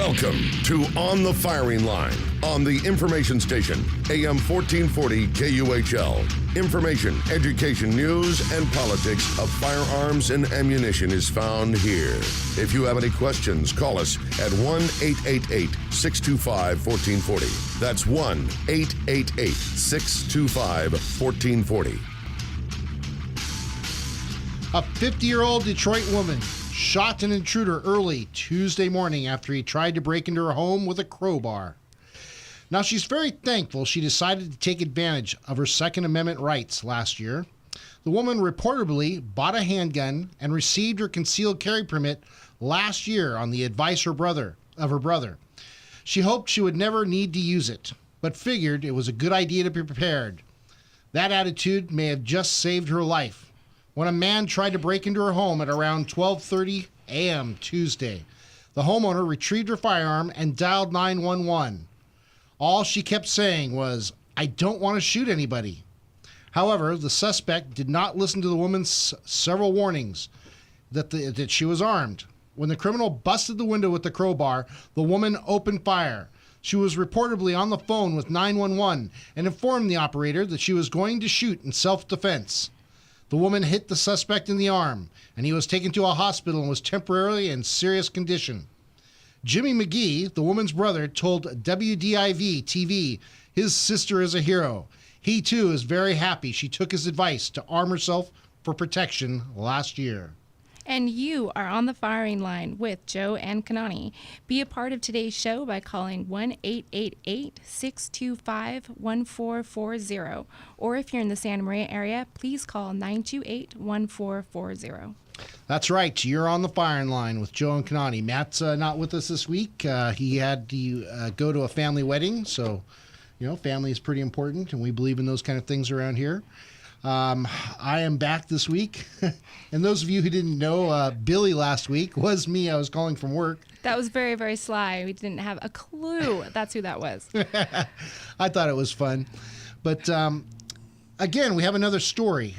Welcome to On the Firing Line on the information station, AM 1440 KUHL. Information, education, news, and politics of firearms and ammunition is found here. If you have any questions, call us at 1-888-625-1440. That's 1-888-625-1440. A 50-year-old Detroit woman shot an intruder early Tuesday morning after he tried to break into her home with a crowbar. Now, she's very thankful she decided to take advantage of her Second Amendment rights last year. The woman reportedly bought a handgun and received her concealed carry permit last year on the advice of her brother. She hoped she would never need to use it, but figured it was a good idea to be prepared. That attitude may have just saved her life when a man tried to break into her home at around 12:30 a.m. Tuesday. The homeowner retrieved her firearm and dialed 911. All she kept saying was, "I don't want to shoot anybody." However, the suspect did not listen to the woman's several warnings that she was armed. When the criminal busted the window with the crowbar, the woman opened fire. She was reportedly on the phone with 911 and informed the operator that she was going to shoot in self-defense. The woman hit the suspect in the arm, and he was taken to a hospital and was temporarily in serious condition. Jimmy McGee, the woman's brother, told WDIV-TV his sister is a hero. He, too, is very happy she took his advice to arm herself for protection last year. And you are on the firing line with Joe and Kanani. Be a part of today's show by calling 1-888-625-1440. Or if you're in the Santa Maria area, please call 928-1440. That's right. You're on the firing line with Joe and Kanani. Matt's not with us this week. He had to go to a family wedding. So, family is pretty important, and we believe in those kind of things around here. I am back this week. And those of you who didn't know, Billy last week was me. I was calling from work. That was very, very sly. We didn't have a clue that's who that was. I thought it was fun. But again, we have another story.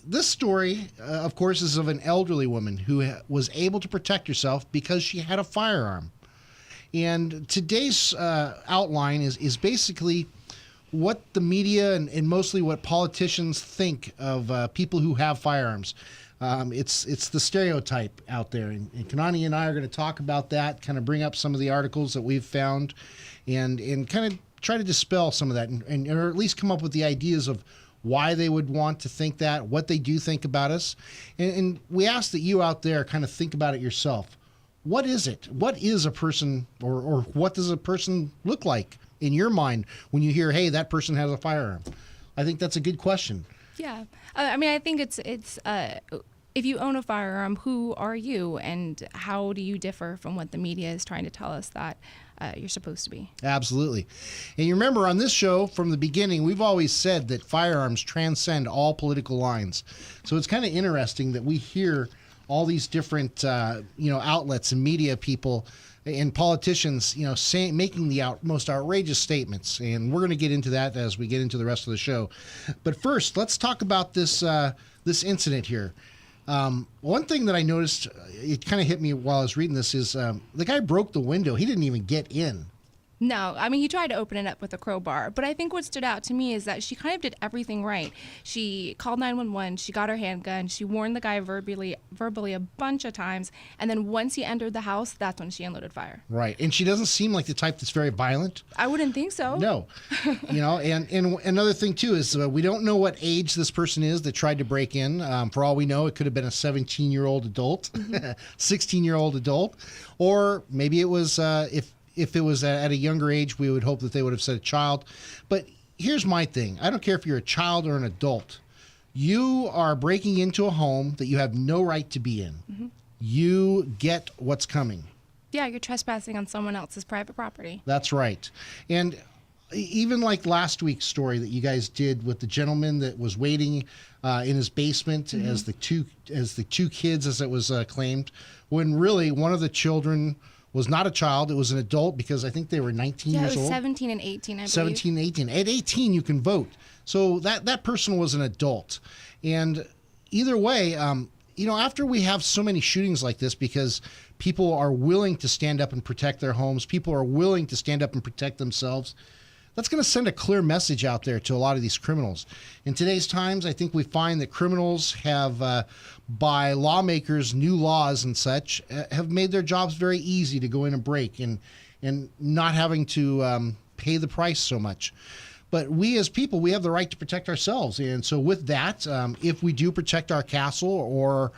This story, of course, is of an elderly woman who was able to protect herself because she had a firearm. And today's outline is basically what the media and mostly what politicians think of people who have firearms. It's the stereotype out there. And Kanani and I are going to talk about that, kind of bring up some of the articles that we've found and kind of try to dispel some of that or at least come up with the ideas of why they would want to think that, what they do think about us. And we ask that you out there kind of think about it yourself. What is it? What is a person or what does a person look like in your mind when you hear, hey, that person has a firearm? I think that's a good question. Yeah. I think it's if you own a firearm, who are you and how do you differ from what the media is trying to tell us that you're supposed to be? Absolutely. And you remember on this show from the beginning, we've always said that firearms transcend all political lines. So it's kind of interesting that we hear all these different outlets and media people and politicians, making the most outrageous statements. And we're going to get into that as we get into the rest of the show. But first, let's talk about this incident here. One thing that I noticed, it kind of hit me while I was reading this, is the guy broke the window. He didn't even get in. No, he tried to open it up with a crowbar. But I think what stood out to me is that she kind of did everything right. She called 911, she got her handgun, she warned the guy verbally a bunch of times, and then once he entered the house, that's when she unloaded fire. Right, and she doesn't seem like the type that's very violent. I wouldn't think so. No. And another thing, too, is we don't know what age this person is that tried to break in. For all we know, it could have been a 17-year-old adult, 16-year-old adult, or maybe it was, if it was at a younger age, we would hope that they would have said a child. But here's my thing. I don't care if you're a child or an adult. You are breaking into a home that you have no right to be in. Mm-hmm. You get what's coming. Yeah, you're trespassing on someone else's private property. That's right. And even like last week's story that you guys did with the gentleman that was waiting in his basement mm-hmm. as the two kids, as it was claimed, when really one of the children was not a child. It was an adult because I think they were 19 years old. Yeah, it was 17 and 18, I believe. 17 and 18. At 18, you can vote. So that person was an adult. And either way, after we have so many shootings like this, because people are willing to stand up and protect their homes, people are willing to stand up and protect themselves, that's going to send a clear message out there to a lot of these criminals. In today's times, I think we find that criminals have, by lawmakers, new laws and such, have made their jobs very easy to go in and break and not having to pay the price so much. But we as people, we have the right to protect ourselves. And so with that, if we do protect our castle or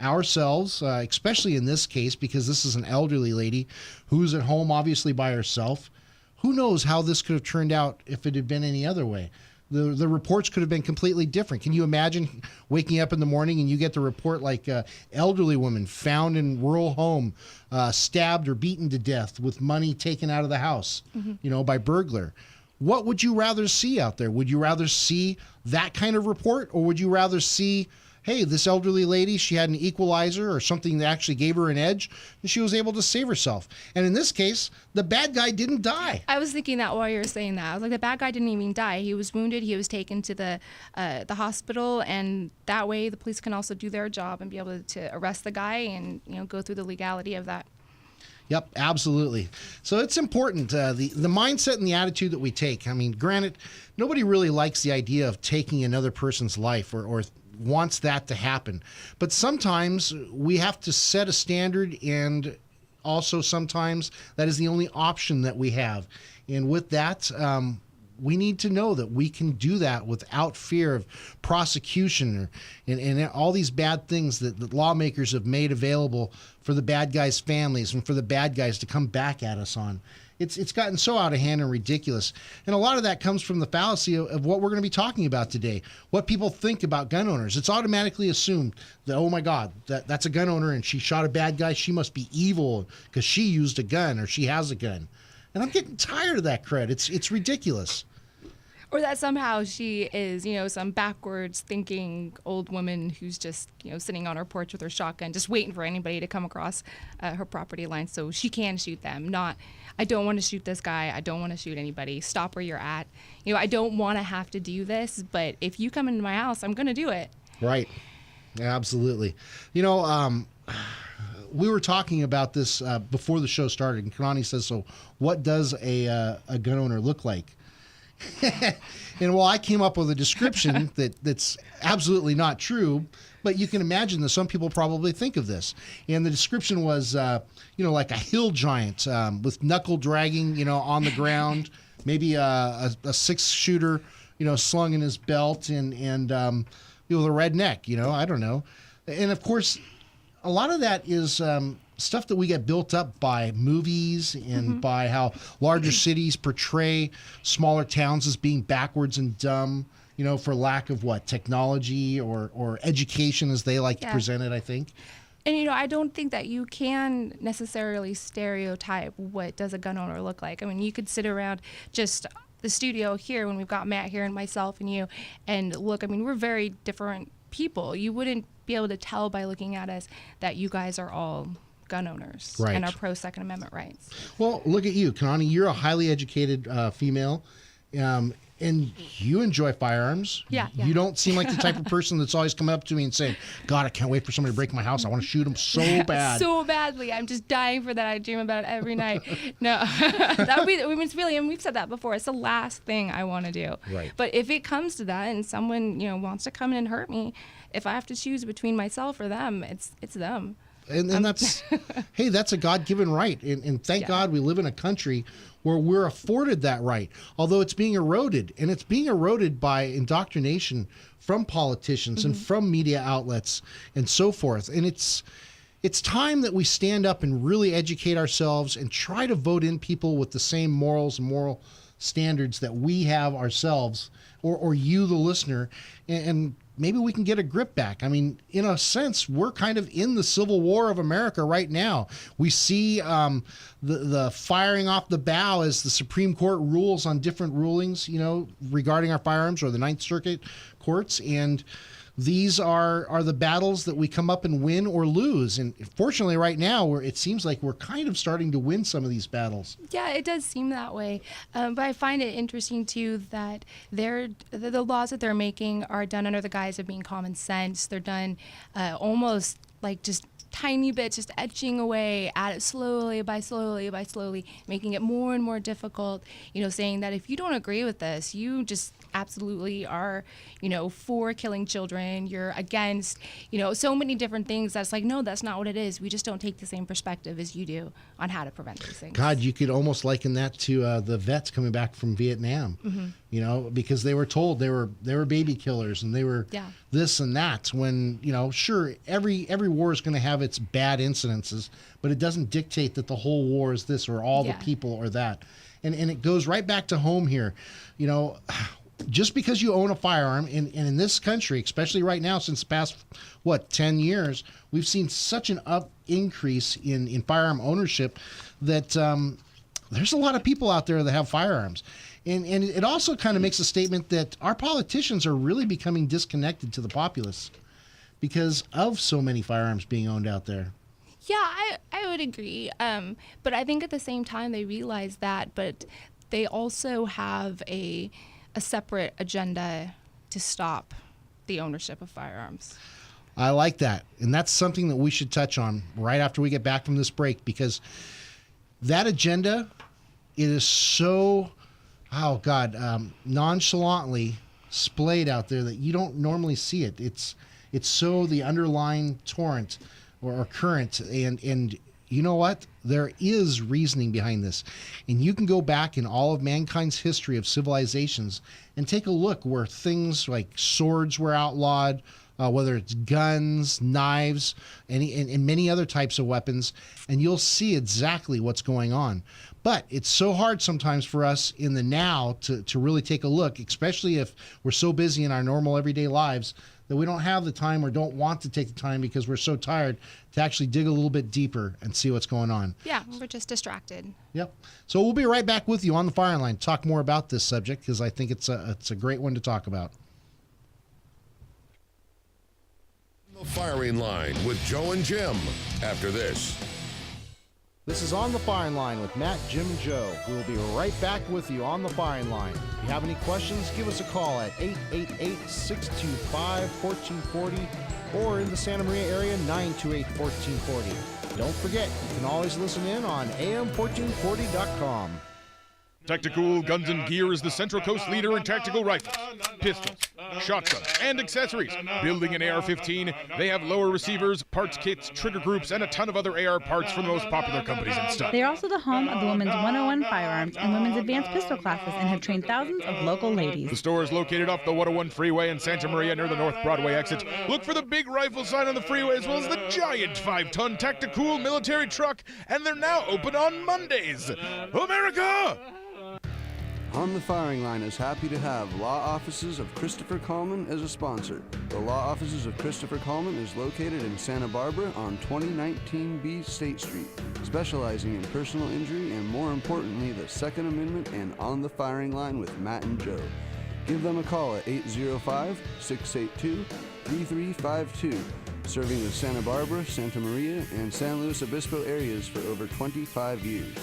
ourselves, especially in this case, because this is an elderly lady who's at home obviously by herself, who knows how this could have turned out if it had been any other way. The reports could have been completely different. Can you imagine waking up in the morning and you get the report like elderly woman found in rural home, stabbed or beaten to death with money taken out of the house, by burglar? What would you rather see out there? Would you rather see that kind of report, or would you rather see, hey, this elderly lady, she had an equalizer or something that actually gave her an edge, and she was able to save herself? And in this case, the bad guy didn't die. I was thinking that while you were saying that. I was like, the bad guy didn't even die. He was wounded. He was taken to the hospital, and that way the police can also do their job and be able to arrest the guy and go through the legality of that. Yep, absolutely. So it's important, the mindset and the attitude that we take. I mean, granted, nobody really likes the idea of taking another person's life or wants that to happen. But sometimes we have to set a standard, and also sometimes that is the only option that we have. And with that, we need to know that we can do that without fear of prosecution and all these bad things that lawmakers have made available for the bad guys' families and for the bad guys to come back at us on. It's gotten so out of hand and ridiculous. And a lot of that comes from the fallacy of what we're going to be talking about today, what people think about gun owners. It's automatically assumed that, oh my God, that's a gun owner and she shot a bad guy. She must be evil because she used a gun or she has a gun. And I'm getting tired of that cred. It's ridiculous. Or that somehow she is, some backwards thinking old woman who's just, sitting on her porch with her shotgun, just waiting for anybody to come across her property line so she can shoot them. Not, I don't want to shoot this guy. I don't want to shoot anybody. Stop where you're at. I don't want to have to do this, but if you come into my house, I'm going to do it. Right. Absolutely. We were talking about this before the show started, and Kanani says, so what does a gun owner look like? And I came up with a description that's absolutely not true, but you can imagine that some people probably think of this. And the description was, like a hill giant with knuckle dragging, on the ground, maybe a 6-shooter, slung in his belt, and with a red neck, I don't know. And of course, a lot of that is stuff that we get built up by movies and by how larger cities portray smaller towns as being backwards and dumb, for lack of technology or education as they like to present it, I think. And, I don't think that you can necessarily stereotype what does a gun owner look like. I mean, you could sit around just the studio here when we've got Matt here and myself and you and look, I mean, we're very different people. You wouldn't be able to tell by looking at us that you guys are all gun owners and are pro Second Amendment rights. Well, look at you, Kanani. You're a highly educated female, and you enjoy firearms. Yeah. You don't seem like the type of person that's always coming up to me and saying, God, I can't wait for somebody to break my house. I want to shoot them so bad. So badly. I'm just dying for that. I dream about it every night. No, that would be, it's really, and we've said that before, it's the last thing I want to do. Right. But if it comes to that and someone, wants to come in and hurt me, if I have to choose between myself or them, it's them. And that's, hey, that's a God-given right. And thank God we live in a country where we're afforded that right, although it's being eroded. And it's being eroded by indoctrination from politicians and from media outlets and so forth. And it's time that we stand up and really educate ourselves and try to vote in people with the same morals and moral standards that we have ourselves, or you, the listener, and maybe we can get a grip back. I mean, in a sense, we're kind of in the Civil War of America right now. We see the firing off the bow as the Supreme Court rules on different rulings, regarding our firearms, or the Ninth Circuit courts. And these are the battles that we come up and win or lose. And fortunately, right now, it seems like we're kind of starting to win some of these battles. Yeah, it does seem that way. But I find it interesting, too, that the laws that they're making are done under the guise of being common sense. They're done almost like just tiny bits, just etching away at it slowly by slowly, making it more and more difficult, saying that if you don't agree with this, you just absolutely are, for killing children, you're against, so many different things that's like, no, that's not what it is. We just don't take the same perspective as you do on how to prevent these things. God, you could almost liken that to the vets coming back from Vietnam, because they were told they were baby killers and they were this and that, when, sure, every war is going to have its bad incidences, but it doesn't dictate that the whole war is this or all the people or that. And it goes right back to home here. Just because you own a firearm, and in this country, especially right now, since the past, 10 years, we've seen such an increase in firearm ownership that there's a lot of people out there that have firearms. And it also kind of makes a statement that our politicians are really becoming disconnected to the populace because of so many firearms being owned out there. Yeah, I would agree. But I think at the same time they realize that, but they also have a separate agenda to stop the ownership of firearms. I like that. And that's something that we should touch on right after we get back from this break, because that agenda, it is so, nonchalantly splayed out there that you don't normally see it. It's so the underlying torrent or current, and you know what? There is reasoning behind this. And you can go back in all of mankind's history of civilizations and take a look where things like swords were outlawed, whether it's guns, knives, and many other types of weapons, and you'll see exactly what's going on. But it's so hard sometimes for us in the now to really take a look, especially if we're so busy in our normal everyday lives that we don't have the time or don't want to take the time because we're so tired to actually dig a little bit deeper and see what's going on. Yeah, we're just distracted. Yep. So we'll be right back with you on the firing line to talk more about this subject, because I think it's a great one to talk about. The firing line with Joe and Jim after this. This is On the Firing Line with Matt, Jim, and Joe. We will be right back with you on the firing line. If you have any questions, give us a call at 888-625-1440 or in the Santa Maria area, 928-1440. Don't forget, you can always listen in on am1440.com. Tactical Guns and Gear is the Central Coast leader in tactical rifles, pistols, shotguns, and accessories. Building an AR-15, they have lower receivers, parts kits, trigger groups, and a ton of other AR parts from the most popular companies and stuff. They are also the home of the Women's 101 Firearms and Women's Advanced Pistol classes and have trained thousands of local ladies. The store is located off the 101 freeway in Santa Maria near the North Broadway exit. Look for the big rifle sign on the freeway as well as the giant 5-ton Tactical military truck, and they're now open on Mondays. America! On the Firing Line is happy to have Law Offices of Christopher Coleman as a sponsor. The Law Offices of Christopher Coleman is located in Santa Barbara on 2019B State Street, specializing in personal injury and, more importantly, the Second Amendment and On the Firing Line with Matt and Joe. Give them a call at 805-682-3352, serving the Santa Barbara, Santa Maria, and San Luis Obispo areas for over 25 years.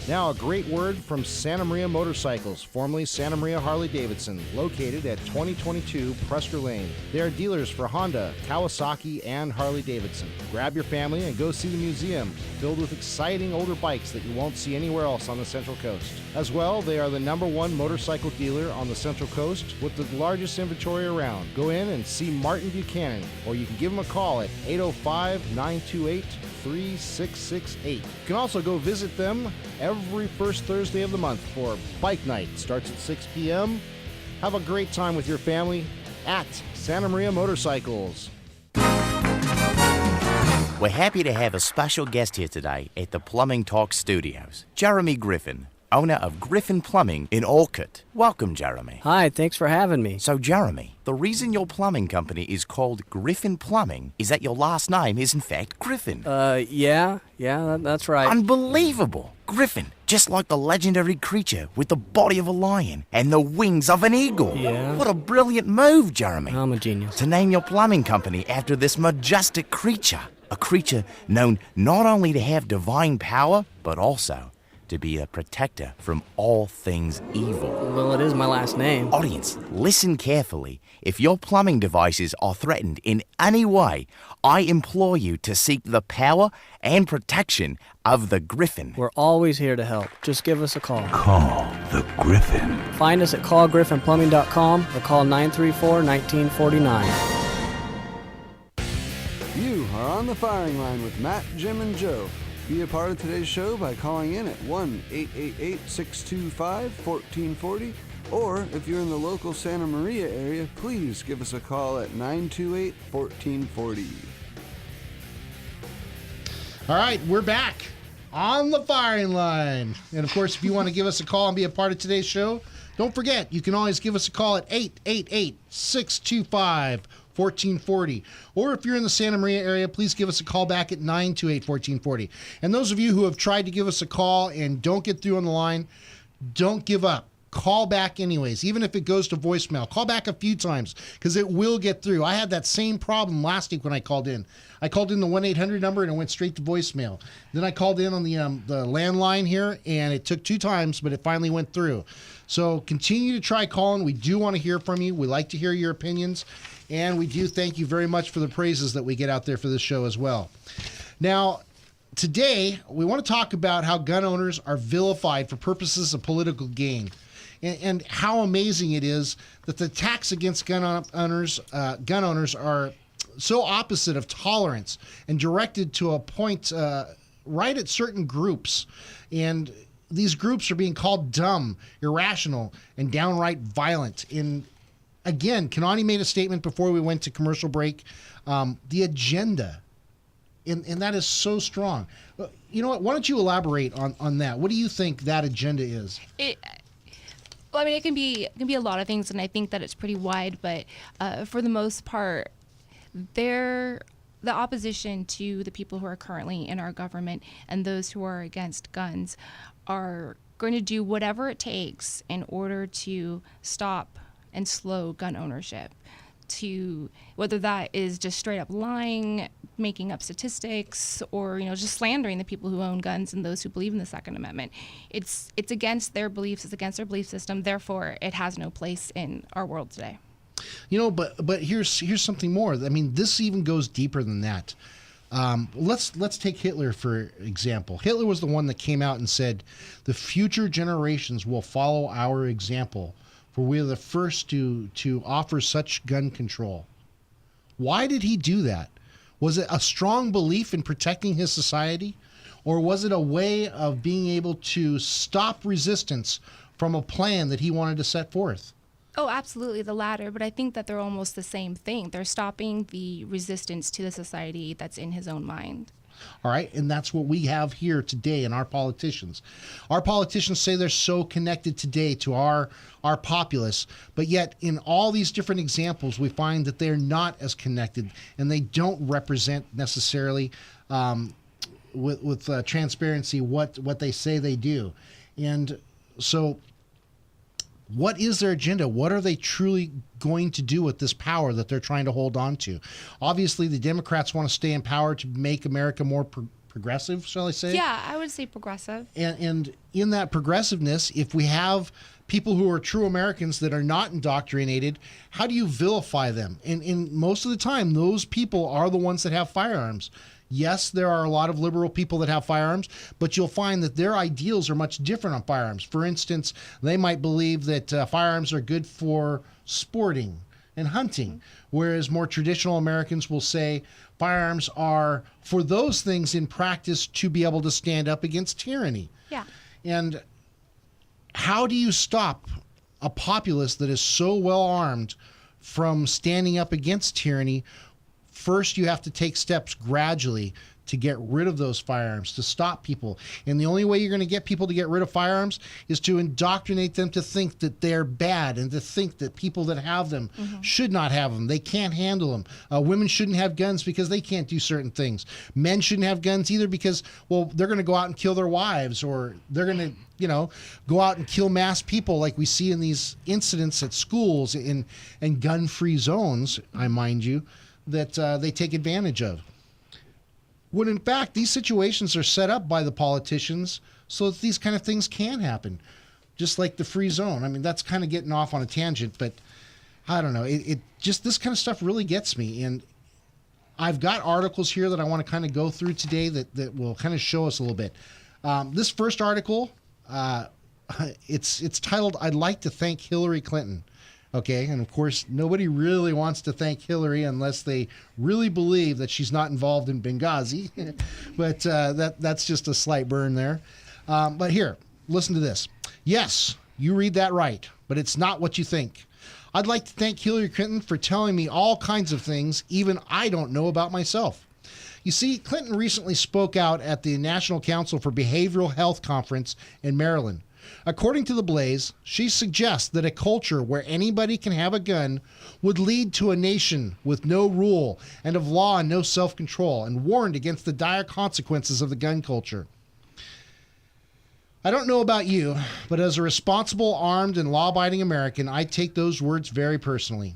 Now a great word from Santa Maria Motorcycles, formerly Santa Maria Harley-Davidson, located at 2022 Presker Lane. They are dealers for Honda, Kawasaki, and Harley-Davidson. Grab your family and go see the museum, filled with exciting older bikes that you won't see anywhere else on the Central Coast. As well, they are the #1 motorcycle dealer on the Central Coast with the largest inventory around. Go in and see Martin Buchanan, or you can give him a call at 805-928-3668. You can also go visit them every first Thursday of the month for Bike Night. Starts at 6 p.m. Have a great time with your family at Santa Maria Motorcycles. We're happy to have a special guest here today at the Plumbing Talk Studios, Jeremy Griffin, owner of Griffin Plumbing in Orcutt. Welcome, Jeremy. Hi, thanks for having me. So, Jeremy, the reason your plumbing company is called Griffin Plumbing is that your last name is, in fact, Griffin. Yeah, that's right. Unbelievable. Griffin, just like the legendary creature with the body of a lion and the wings of an eagle. Yeah? What a brilliant move, Jeremy. I'm a genius. To name your plumbing company after this majestic creature. A creature known not only to have divine power, but also to be a protector from all things evil. Well, it is my last name. Audience, listen carefully. If your plumbing devices are threatened in any way, I implore you to seek the power and protection of the Griffin. We're always here to help. Just give us a call. Call the Griffin. Find us at callgriffinplumbing.com or call 934-1949. You are on the firing line with Matt, Jim, and Joe. Be a part of today's show by calling in at 1-888-625-1440, or if you're in the local Santa Maria area, please give us a call at 928-1440. All right, we're back on the firing line. And of course, if you want to give us a call and be a part of today's show, don't forget, you can always give us a call at 888-625-1440. Or if you're in the Santa Maria area, please give us a call back at 928-1440. And those of you who have tried to give us a call and don't get through on the line, don't give up. Call back anyways, even if it goes to voicemail. Call back a few times because it will get through. I had that same problem last week when I called in. I called in the 1-800 number and it went straight to voicemail. Then I called in on the landline here and it took 2 times, but it finally went through. So continue to try calling. We do want to hear from you. We like to hear your opinions. And we do thank you very much for the praises that we get out there for this show as well. Now, today, we want to talk about how gun owners are vilified for purposes of political gain. And how amazing it is that the attacks against gun owners are so opposite of tolerance and directed to a point right at certain groups. And these groups are being called dumb, irrational, and downright violent. Again, Kanani made a statement before we went to commercial break. The agenda, and that is so strong. You know what? Why don't you elaborate on that? What do you think that agenda is? Well, I mean, it can be a lot of things, and I think that it's pretty wide. But for the most part, the opposition to the people who are currently in our government and those who are against guns are going to do whatever it takes in order to stop and slow gun ownership, to whether that is just straight up lying, making up statistics, or just slandering the people who own guns and those who believe in the Second Amendment. It's against their beliefs, it's against their belief system, therefore it has no place in our world today. But here's something more. I mean, this even goes deeper than that. Let's take Hitler for example. Hitler was the one that came out and said, the future generations will follow our example, for we are the first to offer such gun control. Why did he do that? Was it a strong belief in protecting his society? Or was it a way of being able to stop resistance from a plan that he wanted to set forth? Oh, absolutely, the latter. But I think that they're almost the same thing. They're stopping the resistance to the society that's in his own mind. All right, and that's what we have here today in our politicians. Our politicians say they're so connected today to our populace, but yet in all these different examples, we find that they're not as connected, and they don't represent necessarily with transparency what they say they do. And so what is their agenda? What are they truly going to do with this power that they're trying to hold on to? Obviously, the Democrats want to stay in power to make America more progressive, shall I say? Yeah, I would say progressive. And in that progressiveness, if we have people who are true Americans that are not indoctrinated, how do you vilify them? And most of the time, those people are the ones that have firearms. Yes, there are a lot of liberal people that have firearms, but you'll find that their ideals are much different on firearms. For instance, they might believe that firearms are good for sporting and hunting, whereas more traditional Americans will say firearms are for those things in practice to be able to stand up against tyranny. Yeah. And how do you stop a populace that is so well armed from standing up against tyranny? First, you have to take steps gradually to get rid of those firearms, to stop people. And the only way you're going to get people to get rid of firearms is to indoctrinate them to think that they're bad and to think that people that have them should not have them. They can't handle them. Women shouldn't have guns because they can't do certain things. Men shouldn't have guns either because, well, they're going to go out and kill their wives, or they're going to, go out and kill mass people like we see in these incidents at schools and gun-free zones, I mind you, that they take advantage of. When in fact, these situations are set up by the politicians so that these kind of things can happen, just like the free zone. I mean, that's kind of getting off on a tangent, but I don't know. It just, this kind of stuff really gets me. And I've got articles here that I want to kind of go through today that will kind of show us a little bit. This first article, it's titled, "I'd like to thank Hillary Clinton." Okay, and of course, nobody really wants to thank Hillary unless they really believe that she's not involved in Benghazi. But that's just a slight burn there. But here, listen to this. Yes, you read that right, but it's not what you think. I'd like to thank Hillary Clinton for telling me all kinds of things even I don't know about myself. You see, Clinton recently spoke out at the National Council for Behavioral Health Conference in Maryland. According to the Blaze, she suggests that a culture where anybody can have a gun would lead to a nation with no rule and of law and no self-control, and warned against the dire consequences of the gun culture. I don't know about you, but as a responsible, armed, and law-abiding American, I take those words very personally.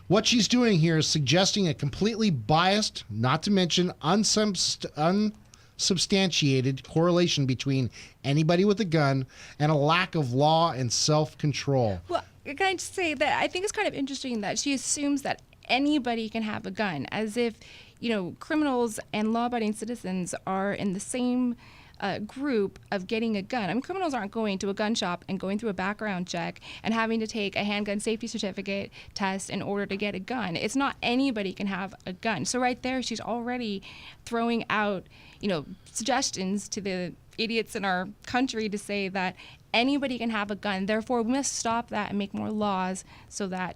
What she's doing here is suggesting a completely biased, not to mention unsubstantiated correlation between anybody with a gun and a lack of law and self-control. Well, can I just say that I think it's kind of interesting that she assumes that anybody can have a gun, as if, criminals and law-abiding citizens are in the same group of getting a gun. I mean, criminals aren't going to a gun shop and going through a background check and having to take a handgun safety certificate test in order to get a gun. It's not anybody can have a gun. So right there, she's already throwing out, suggestions to the idiots in our country to say that anybody can have a gun. Therefore, we must stop that and make more laws so that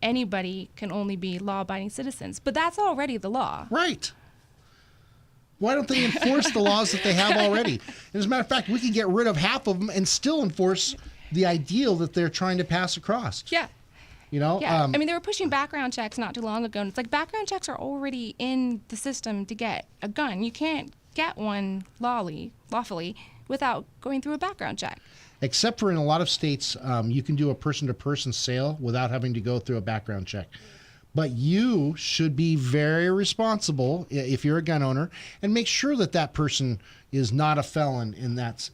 anybody can only be law-abiding citizens. But that's already the law. Right. Why don't they enforce the laws that they have already? And as a matter of fact, we could get rid of half of them and still enforce the ideal that they're trying to pass across. Yeah. Yeah. They were pushing background checks not too long ago, and it's like background checks are already in the system to get a gun. You can't get one lawfully without going through a background check. Except for in a lot of states, you can do a person-to-person sale without having to go through a background check. But you should be very responsible if you're a gun owner and make sure that that person is not a felon if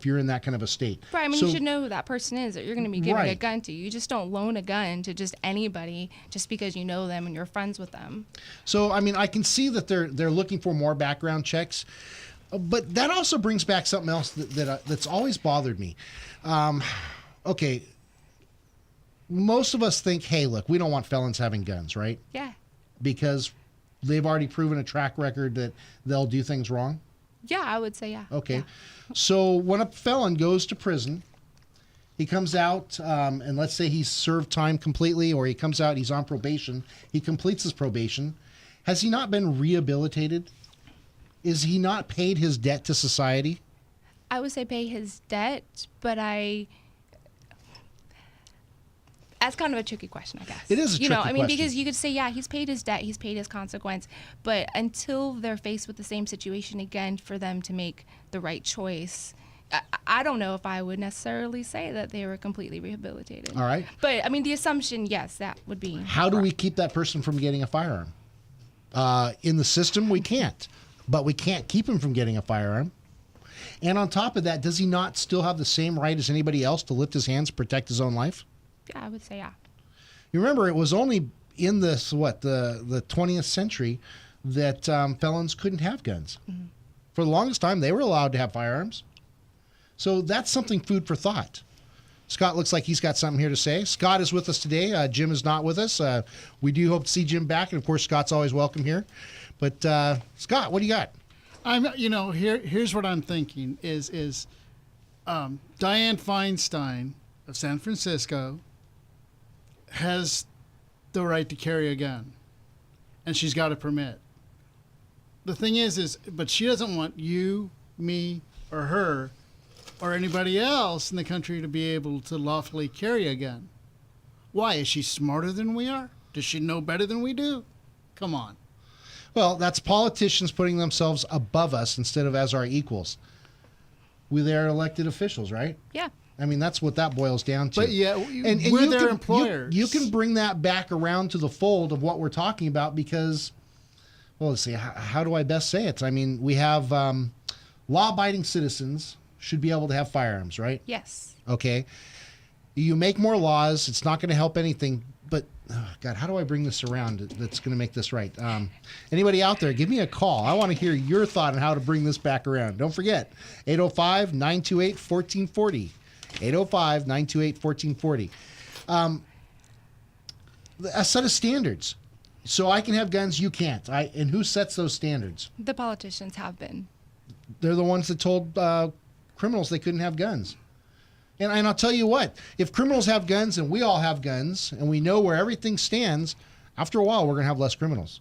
you're in that kind of a state. Right. I mean, you should know who that person is that you're going to be giving a gun to. You just don't loan a gun to just anybody just because you know them and you're friends with them. So, I mean, I can see that they're looking for more background checks. But that also brings back something else that's always bothered me. Okay. Most of us think, hey, look, we don't want felons having guns, right? Yeah. Because they've already proven a track record that they'll do things wrong? Yeah, I would say yeah. Okay. Yeah. So when a felon goes to prison, he comes out, and let's say he's served time completely, or he comes out, he's on probation, he completes his probation. Has he not been rehabilitated? Is he not paid his debt to society? I would say pay his debt, but that's kind of a tricky question, I guess. It is a tricky question. Because you could say, yeah, he's paid his debt, he's paid his consequence, but until they're faced with the same situation again for them to make the right choice, I don't know if I would necessarily say that they were completely rehabilitated. All right. But, the assumption, yes, that would be How do we keep that person from getting a firearm? In the system, we can't. But we can't keep him from getting a firearm. And on top of that, does he not still have the same right as anybody else to lift his hands to protect his own life? Yeah, I would say yeah. You remember, it was only in the 20th century that felons couldn't have guns. Mm-hmm. For the longest time, they were allowed to have firearms. So that's something food for thought. Scott looks like he's got something here to say. Scott is with us today. Jim is not with us. We do hope to see Jim back, and of course, Scott's always welcome here. But Scott, what do you got? Here's what I'm thinking is Dianne Feinstein of San Francisco has the right to carry a gun, and she's got a permit. the thing is, but she doesn't want you, me, or her, or anybody else in the country to be able to lawfully carry a gun. Why? Is she smarter than we are? Does she know better than we do? Come on. Well, that's politicians putting themselves above us instead of as our equals. They're elected officials, right? Yeah. I mean, that's what that boils down to. But yeah, we're their employers. You can bring that back around to the fold of what we're talking about because, well, let's see, how do I best say it? I mean, we have law-abiding citizens should be able to have firearms, right? Yes. Okay. You make more laws, it's not going to help anything. But, oh God, how do I bring this around that's going to make this right? Anybody out there, give me a call. I want to hear your thought on how to bring this back around. Don't forget, 805-928-1440. 805-928-1440. A set of standards. So I can have guns, you can't. And who sets those standards? The politicians have been. They're the ones that told criminals they couldn't have guns. And I'll tell you what, if criminals have guns and we all have guns and we know where everything stands, after a while we're going to have less criminals.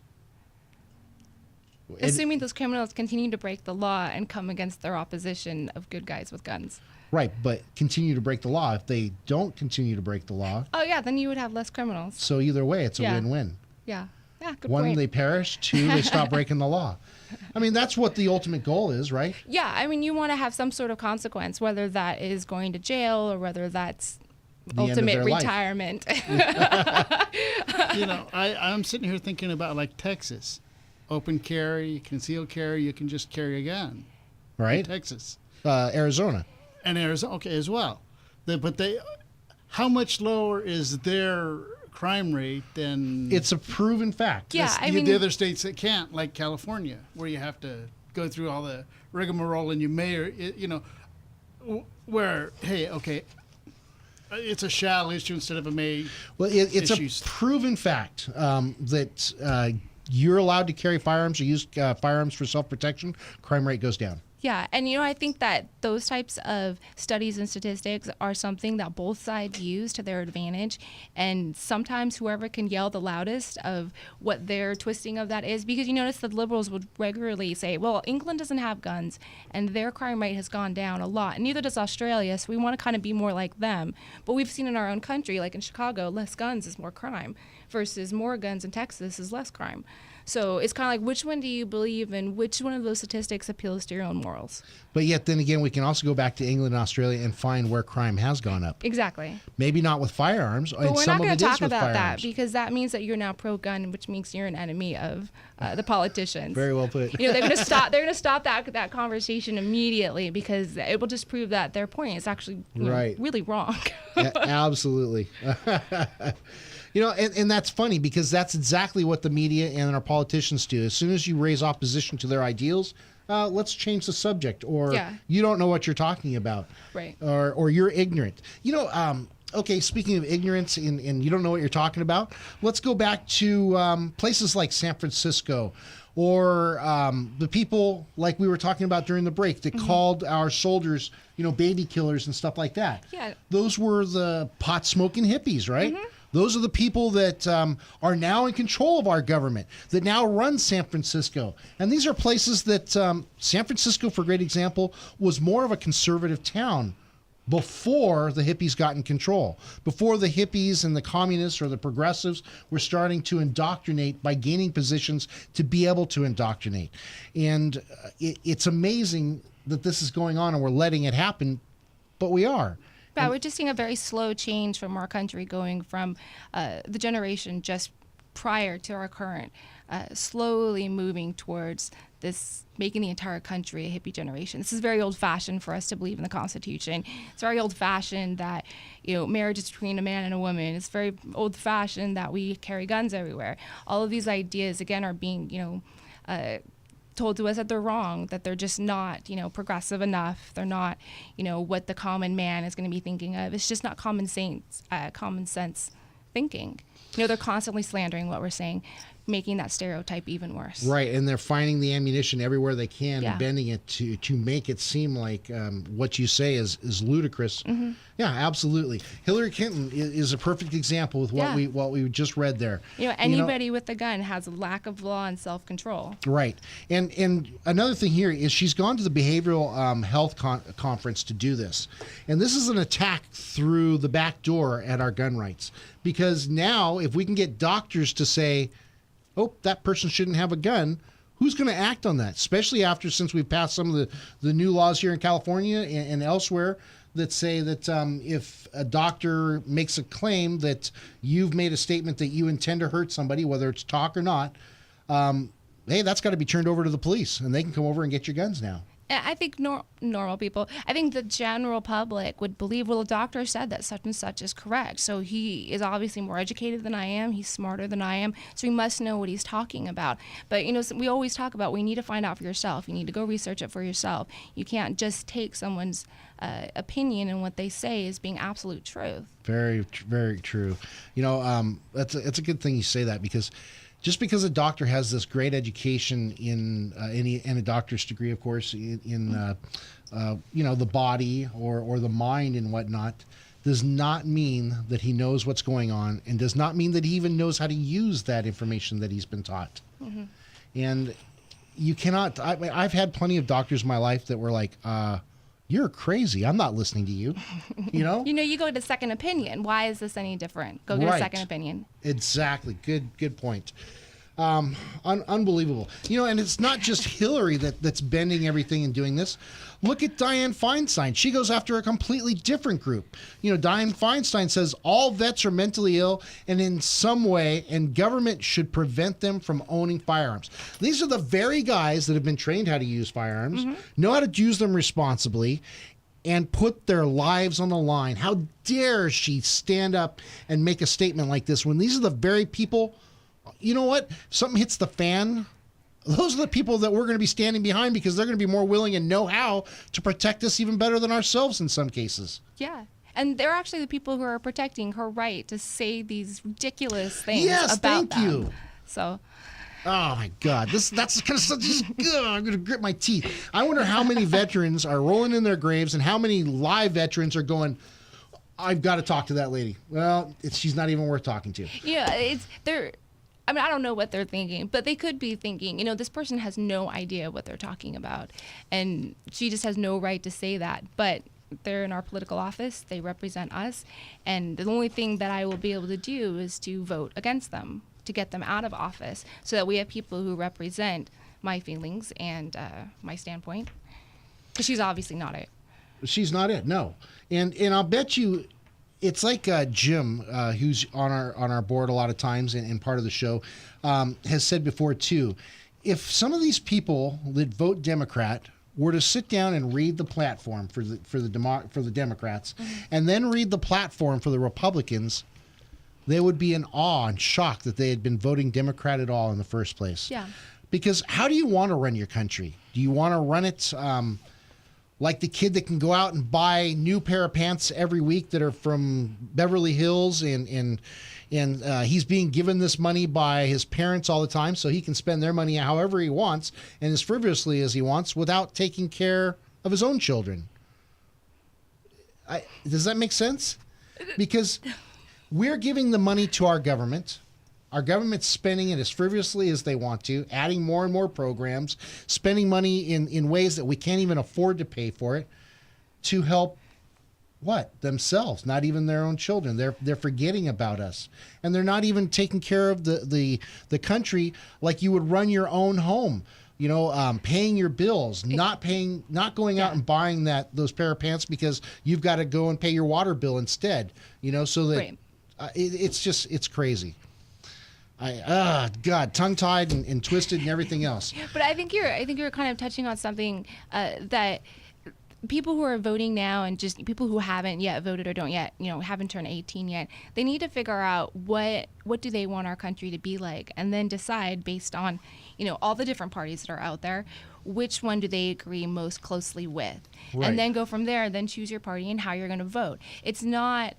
Assuming those criminals continue to break the law and come against their opposition of good guys with guns. Right, but continue to break the law. If they don't continue to break the law. Oh, yeah, then you would have less criminals. So either way, it's a win-win. Yeah. Yeah, good One, point. they perish. Two, they stop breaking the law. I mean, that's what the ultimate goal is, right? Yeah, I mean, you want to have some sort of consequence, whether that is going to jail or whether that's The end of ultimate their life. retirement. You know, I'm sitting here thinking about like Texas. Open carry, concealed carry, you can just carry a gun. Right? In Texas. Arizona. And Arizona, okay, as well. How much lower is their crime rate than... It's a proven fact. Yeah, the other states that can't, like California, where you have to go through all the rigmarole and you may, or, you know, where, hey, okay, it's a shall issue instead of a may. Well, it's issues. a proven fact that you're allowed to carry firearms or use firearms for self-protection, crime rate goes down. Yeah, and I think that those types of studies and statistics are something that both sides use to their advantage, and sometimes whoever can yell the loudest of what their twisting of that is, because you notice the liberals would regularly say, well, England doesn't have guns and their crime rate has gone down a lot, and neither does Australia, so we want to kind of be more like them. But we've seen in our own country, like in Chicago, less guns is more crime versus more guns in Texas is less crime. So it's kind of like, which one do you believe in? Which one of those statistics appeals to your own morals? But yet then again, we can also go back to England and Australia and find where crime has gone up. Exactly. Maybe not with firearms. But we're some not going of to it is talk with about that firearms. because that means that you're now pro-gun, which means you're an enemy of the politicians. Very well put. They're going to stop. They're going to stop that conversation immediately because it will just prove that their point is actually really wrong. Absolutely. And that's funny because that's exactly what the media and our politicians do. As soon as you raise opposition to their ideals, let's change the subject, or you don't know what you're talking about, right? Or you're ignorant. Okay, speaking of ignorance and you don't know what you're talking about, let's go back to places like San Francisco, or the people like we were talking about during the break that called our soldiers, baby killers and stuff like that. Yeah. Those were the pot-smoking hippies, right? Mm-hmm. Those are the people that are now in control of our government, that now run San Francisco. And these are places that San Francisco, for a great example, was more of a conservative town before the hippies got in control, before the hippies and the communists or the progressives were starting to indoctrinate by gaining positions to be able to indoctrinate. And it's amazing that this is going on and we're letting it happen, but we are. Yeah, we're just seeing a very slow change from our country going from the generation just prior to our current, slowly moving towards this, making the entire country a hippie generation. This is very old-fashioned for us to believe in the Constitution. It's very old-fashioned that, marriage is between a man and a woman. It's very old-fashioned that we carry guns everywhere. All of these ideas, again, are being, told to us that they're wrong, that they're just not, progressive enough. They're not, what the common man is going to be thinking of. It's just not common sense thinking. They're constantly slandering what we're saying. making that stereotype even worse. Right, and they're finding the ammunition everywhere they can Yeah. and bending it to make it seem like what you say is ludicrous. Mm-hmm. Yeah, absolutely. Hillary Clinton is a perfect example with Yeah. what we just read there. Anybody with a gun has a lack of law and self-control. Right, and another thing here is she's gone to the behavioral health conference to do this, and this is an attack through the back door at our gun rights, because now if we can get doctors to say, oh, that person shouldn't have a gun, who's going to act on that? Especially since we've passed some of the new laws here in California and elsewhere that say that if a doctor makes a claim that you've made a statement that you intend to hurt somebody, whether it's talk or not, hey, that's got to be turned over to the police, and they can come over and get your guns now. I think normal people, I think the general public would believe, well, the doctor said that such and such is correct. So he is obviously more educated than I am. He's smarter than I am. So he must know what he's talking about. But, we always talk about we need to find out for yourself. You need to go research it for yourself. You can't just take someone's opinion and what they say as being absolute truth. Very, very true. It's a good thing you say that, because just because a doctor has this great education in a doctor's degree, of course, in the body or the mind and whatnot, does not mean that he knows what's going on, and does not mean that he even knows how to use that information that he's been taught. Mm-hmm. And you cannot. I've had plenty of doctors in my life that were like, "You're crazy. I'm not listening to you." You go to second opinion. Why is this any different? Go get a second opinion. Exactly. Good point. Unbelievable. And it's not just Hillary that's bending everything and doing this. Look at Dianne Feinstein. She goes after a completely different group. Dianne Feinstein says all vets are mentally ill and in some way, and government should prevent them from owning firearms. These are the very guys that have been trained how to use firearms, know how to use them responsibly, and put their lives on the line. How dare she stand up and make a statement like this when these are the very people, you know what? If something hits the fan, those are the people that we're going to be standing behind, because they're going to be more willing and know how to protect us even better than ourselves in some cases. Yeah. And they're actually the people who are protecting her right to say these ridiculous things yes, about thank them. you. So... Oh my God! That's kind of such. I'm going to grit my teeth. I wonder how many veterans are rolling in their graves, and how many live veterans are going, "I've got to talk to that lady." Well, she's not even worth talking to. I don't know what they're thinking, but they could be thinking, this person has no idea what they're talking about, and she just has no right to say that. But they're in our political office; they represent us, and the only thing that I will be able to do is to vote against them, to get them out of office, so that we have people who represent my feelings and my standpoint. Because she's obviously not it. She's not it, no. And I'll bet you, it's like Jim, who's on our board a lot of times and part of the show, has said before too. If some of these people that vote Democrat were to sit down and read the platform for the Democrats, and then read the platform for the Republicans, they would be in awe and shock that they had been voting Democrat at all in the first place. Yeah. Because how do you want to run your country? Do you want to run it like the kid that can go out and buy new pair of pants every week that are from Beverly Hills, and he's being given this money by his parents all the time, so he can spend their money however he wants and as frivolously as he wants without taking care of his own children? Does that make sense? Because we're giving the money to our government. Our government's spending it as frivolously as they want to, adding more and more programs, spending money in ways that we can't even afford to pay for it, to help what? Themselves, not even their own children. They're forgetting about us. And they're not even taking care of the country like you would run your own home. Paying your bills, not going out and buying those pair of pants because you've got to go and pay your water bill instead. So that Right. It's crazy. God, tongue-tied and twisted and everything else. But I think you're kind of touching on something that people who are voting now, and just people who haven't yet voted or don't yet, haven't turned 18 yet, they need to figure out what do they want our country to be like, and then decide based on, all the different parties that are out there, which one do they agree most closely with, Right. and then go from there. Then choose your party and how you're going to vote. It's not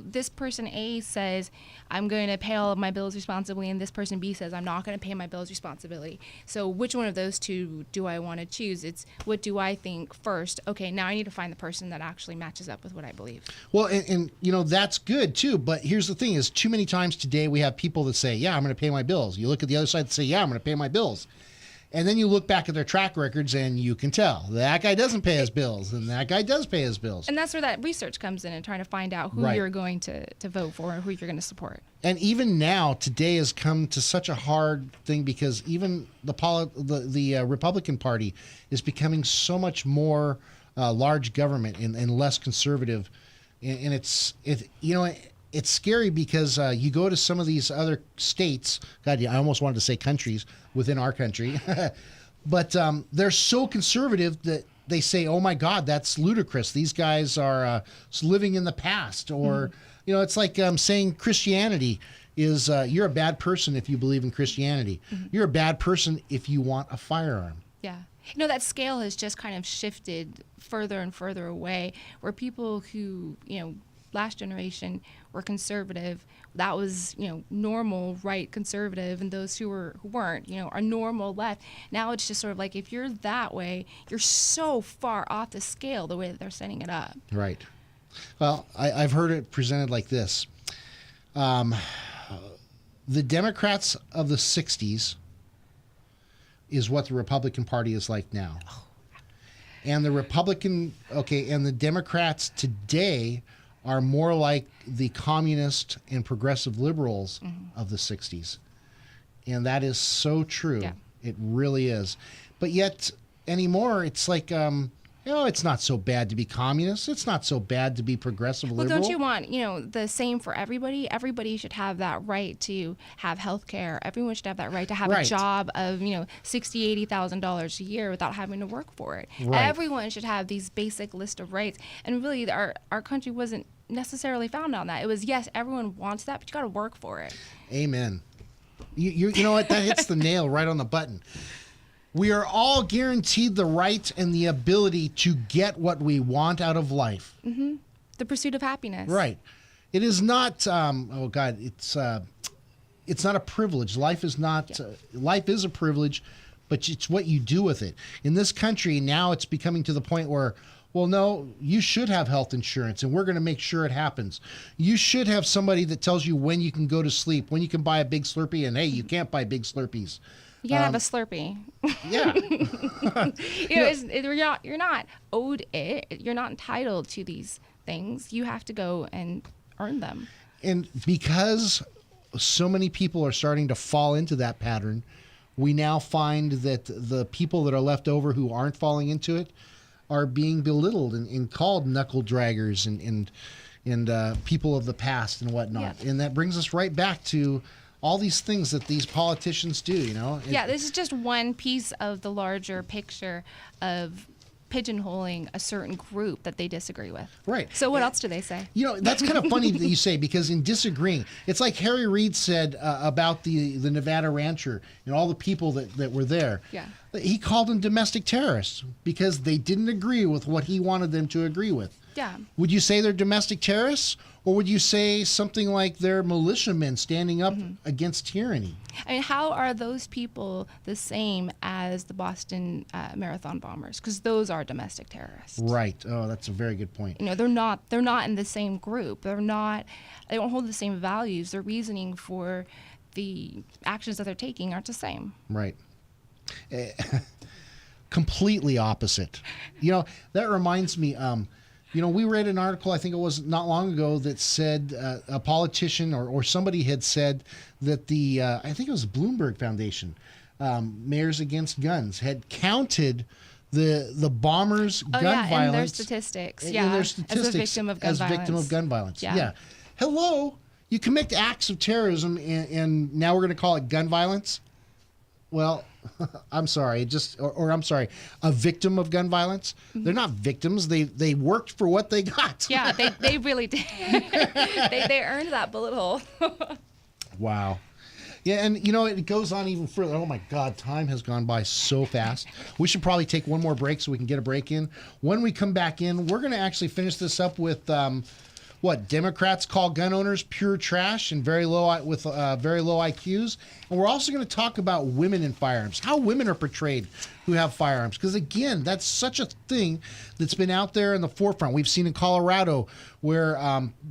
this person A says, I'm going to pay all of my bills responsibly, and this person B says, I'm not going to pay my bills responsibly. So which one of those two do I want to choose? It's what do I think first? Okay, now I need to find the person that actually matches up with what I believe. Well, and that's good too. But here's the thing: is too many times today we have people that say, "Yeah, I'm going to pay my bills." You look at the other side and say, "Yeah, I'm going to pay my bills," and then you look back at their track records and you can tell that guy doesn't pay his bills, and that guy does pay his bills. And that's where that research comes in and trying to find out who you're going to vote for and who you're going to support. And even now, today has come to such a hard thing because even the Republican Party is becoming so much more large government and less conservative, and it's scary because you go to some of these other states. God, I almost wanted to say countries within our country, but they're so conservative that they say, "Oh my God, that's ludicrous. These guys are living in the past," or it's like saying Christianity is you're a bad person if you believe in Christianity. You're a bad person if you want a firearm. Yeah. That scale has just kind of shifted further and further away, where people who, last generation were conservative, that was, normal right conservative, and those who weren't, are normal left. Now it's just sort of like if you're that way, you're so far off the scale the way that they're setting it up. Right. Well, I've heard it presented like this. The Democrats of the 60s is what the Republican Party is like now. And the Democrats today are more like the communist and progressive liberals of the 60s. And that is so true. Yeah. It really is. But yet, anymore, it's like, it's not so bad to be communist. It's not so bad to be progressive liberal. Well, don't you want, the same for everybody? Everybody should have that right to have health care. Everyone should have that right to have a job of, $60,000, $80,000 a year without having to work for it. Right. Everyone should have these basic list of rights. And really, our country wasn't necessarily founded on that. It was, yes, everyone wants that, but you got to work for it. Amen. You know what? That hits the nail right on the button. We are all guaranteed the right and the ability to get what we want out of life. Mm-hmm. The pursuit of happiness. Right. It is not. It's not a privilege. Life is not. Life is a privilege, but it's what you do with it. In this country now, it's becoming to the point where, well, no, you should have health insurance, and we're going to make sure it happens. You should have somebody that tells you when you can go to sleep, when you can buy a big Slurpee, and hey, you can't buy big Slurpees. You can't have a Slurpee. Yeah. You're not owed it. You're not entitled to these things. You have to go and earn them. And because so many people are starting to fall into that pattern, we now find that the people that are left over who aren't falling into it are being belittled and called knuckle draggers and people of the past and whatnot. Yeah. And that brings us right back to all these things that these politicians do, This is just one piece of the larger picture of pigeonholing a certain group that they disagree with. Right. So what else do they say? That's kind of funny that you say, because in disagreeing, it's like Harry Reid said about the Nevada rancher and all the people that were there. Yeah. He called them domestic terrorists because they didn't agree with what he wanted them to agree with. Yeah. Would you say they're domestic terrorists? Or would you say something like they're militiamen standing up against tyranny? I mean, how are those people the same as the Boston Marathon bombers? Because those are domestic terrorists. Right. Oh, that's a very good point. They're not in the same group. They don't hold the same values. Their reasoning for the actions that they're taking aren't the same. Right. Completely opposite. That reminds me, we read an article, I think it was not long ago, that said a politician or somebody had said that I think it was Bloomberg Foundation, Mayors Against Guns, had counted the bombers' gun violence. And their statistics. And their statistics as a victim of gun violence. Yeah. Hello, you commit acts of terrorism and now we're going to call it gun violence? Well, I'm sorry, I'm sorry, a victim of gun violence? Mm-hmm. They're not victims. They worked for what they got. Yeah, they really did. they earned that bullet hole. Wow. Yeah, and it goes on even further. Oh my God, time has gone by so fast. We should probably take one more break so we can get a break in. When we come back in, we're going to actually finish this up with what Democrats call gun owners pure trash and very low IQs. And we're also going to talk about women in firearms, how women are portrayed who have firearms. Because again, that's such a thing that's been out there in the forefront. We've seen in Colorado where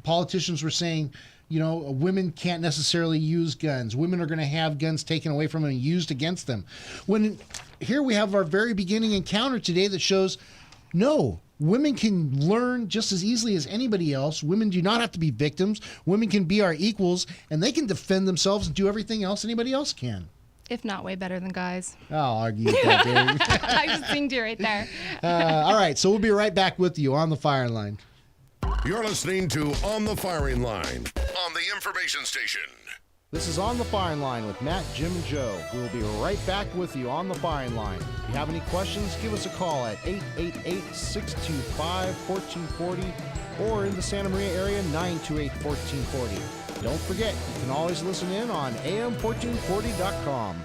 politicians were saying, women can't necessarily use guns. Women are going to have guns taken away from them and used against them. When here we have our very beginning encounter today that shows, no, women can learn just as easily as anybody else. Women do not have to be victims. Women can be our equals, and they can defend themselves and do everything else anybody else can. If not way better than guys. I'll argue with that, Dave. I just singed you right there. All right, so we'll be right back with you on the firing line. You're listening to On the Firing Line on the information station. This is On the Firing Line with Matt, Jim, and Joe. We will be right back with you on the firing line. If you have any questions, give us a call at 888-625-1440 or in the Santa Maria area, 928-1440. Don't forget, you can always listen in on am1440.com.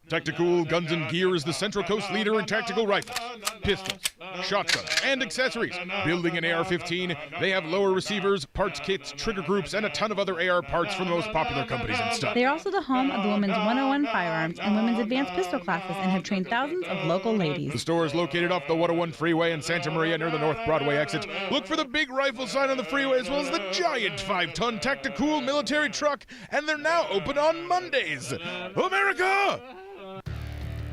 Tactical Guns and Gear is the Central Coast leader in tactical rifles, pistols, shotguns, and accessories. Building an AR-15, they have lower receivers, parts kits, trigger groups, and a ton of other AR parts from the most popular companies and stuff. They are also the home of the Women's 101 Firearms and Women's Advanced Pistol Classes and have trained thousands of local ladies. The store is located off the 101 freeway in Santa Maria near the North Broadway exit. Look for the big rifle sign on the freeway as well as the giant 5-ton Tactical military truck, and they're now open on Mondays. America!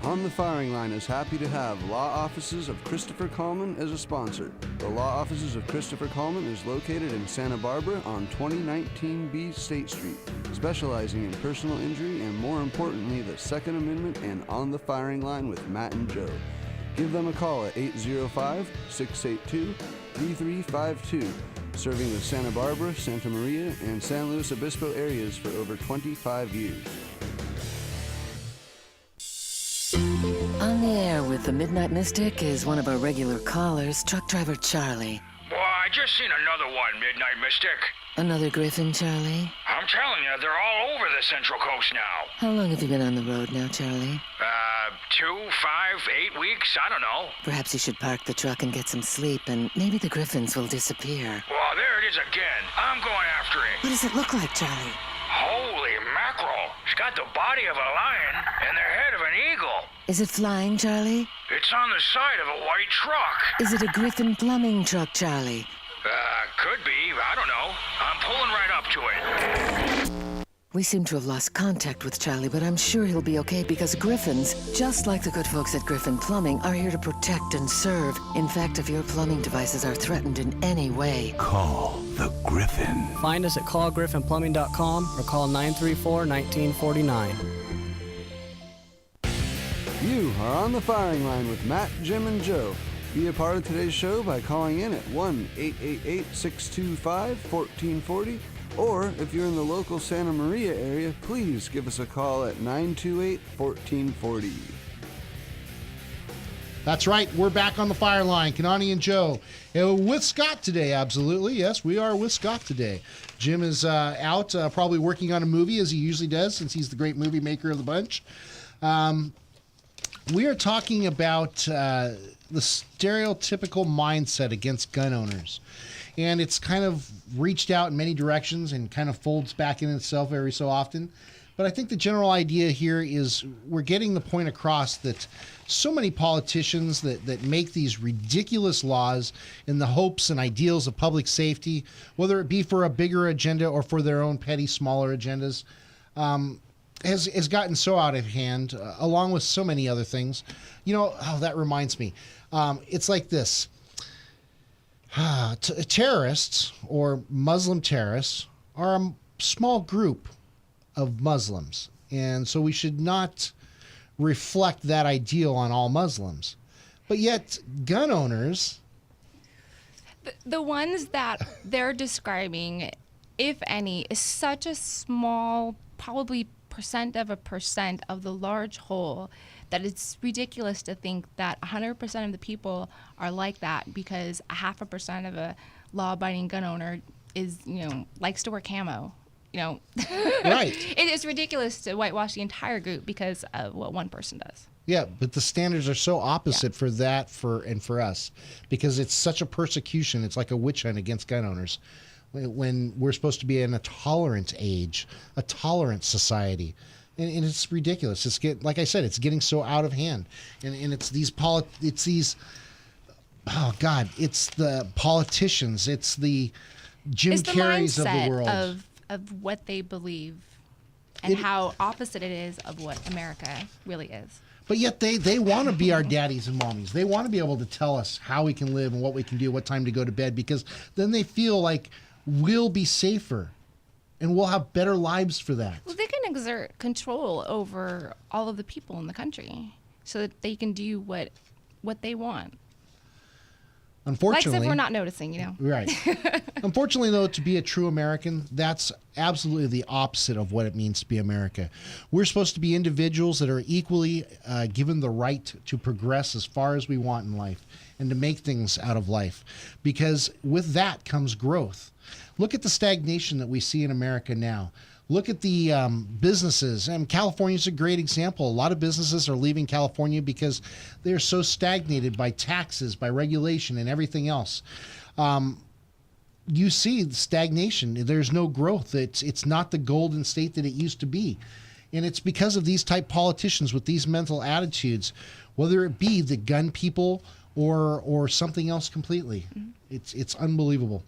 On the Firing Line is happy to have Law Offices of Christopher Coleman as a sponsor. The Law Offices of Christopher Coleman is located in Santa Barbara on 2019B State Street, specializing in personal injury and, more importantly, the Second Amendment and On the Firing Line with Matt and Joe. Give them a call at 805-682-3352, serving the Santa Barbara, Santa Maria, and San Luis Obispo areas for over 25 years. On the air with the Midnight Mystic is one of our regular callers, truck driver Charlie. Boy, I just seen another one, Midnight Mystic. Another griffin, Charlie? I'm telling you, they're all over the Central Coast now. How long have you been on the road now, Charlie? 2, 5, 8 weeks, I don't know. Perhaps you should park the truck and get some sleep, and maybe the griffins will disappear. Well, there it is again. I'm going after it. What does it look like, Charlie? Holy mackerel. It's got the body of a lion and the head of an eagle. Is it flying, Charlie? It's on the side of a white truck. Is it a Griffin plumbing truck, Charlie? Could be. I don't know. I'm pulling right up to it. We seem to have lost contact with Charlie, but I'm sure he'll be okay because Griffins, just like the good folks at Griffin Plumbing, are here to protect and serve. In fact, if your plumbing devices are threatened in any way, call the Griffin. Find us at callgriffinplumbing.com or call 934-1949. You are on the Firing Line with Matt, Jim, and Joe. Be a part of today's show by calling in at 1-888-625-1440, or if you're in the local Santa Maria area, please give us a call at 928-1440. That's right. We're back on the fire line. Kanani and Joe. With Scott today, absolutely. Yes, we are with Scott today. Jim is out probably working on a movie, as he usually does, since he's the great movie maker of the bunch. We are talking about the stereotypical mindset against gun owners. And it's kind of reached out in many directions and kind of folds back in itself every so often. But I think the general idea here is we're getting the point across that so many politicians that make these ridiculous laws in the hopes and ideals of public safety, whether it be for a bigger agenda or for their own petty, smaller agendas, has gotten so out of hand, along with so many other things. That reminds me. It's like this. Terrorists or Muslim terrorists are a small group of Muslims, and so we should not reflect that ideal on all Muslims. But yet, gun owners... The ones that they're describing, if any, is such a small, probably percent of the large whole, that it's ridiculous to think that 100% of the people are like that because 0.5% of a law-abiding gun owner is, likes to wear camo. Right. It's ridiculous to whitewash the entire group because of what one person does. Yeah, but the standards are so opposite for that and for us because it's such a persecution. It's like a witch hunt against gun owners. when we're supposed to be in a tolerant age, a tolerant society. And it's ridiculous. Like I said, it's getting so out of hand. And it's oh God, it's the politicians, it's the Jim Carreys of the world. Of what they believe and how opposite it is of what America really is. But yet they want to be our daddies and mommies. They want to be able to tell us how we can live and what we can do, what time to go to bed, because then they feel like we'll be safer and we'll have better lives for that. Well, they can exert control over all of the people in the country so that they can do what they want. Unfortunately, like as if we're not noticing, Right. Unfortunately, though, to be a true American, that's absolutely the opposite of what it means to be America. We're supposed to be individuals that are equally given the right to progress as far as we want in life and to make things out of life, because with that comes growth. Look at the stagnation that we see in America now. Look at the businesses, and California's a great example. A lot of businesses are leaving California because they're so stagnated by taxes, by regulation, and everything else. You see the stagnation. There's no growth. It's not the golden state that it used to be. And it's because of these type politicians with these mental attitudes, whether it be the gun people or something else completely. Mm-hmm. It's unbelievable.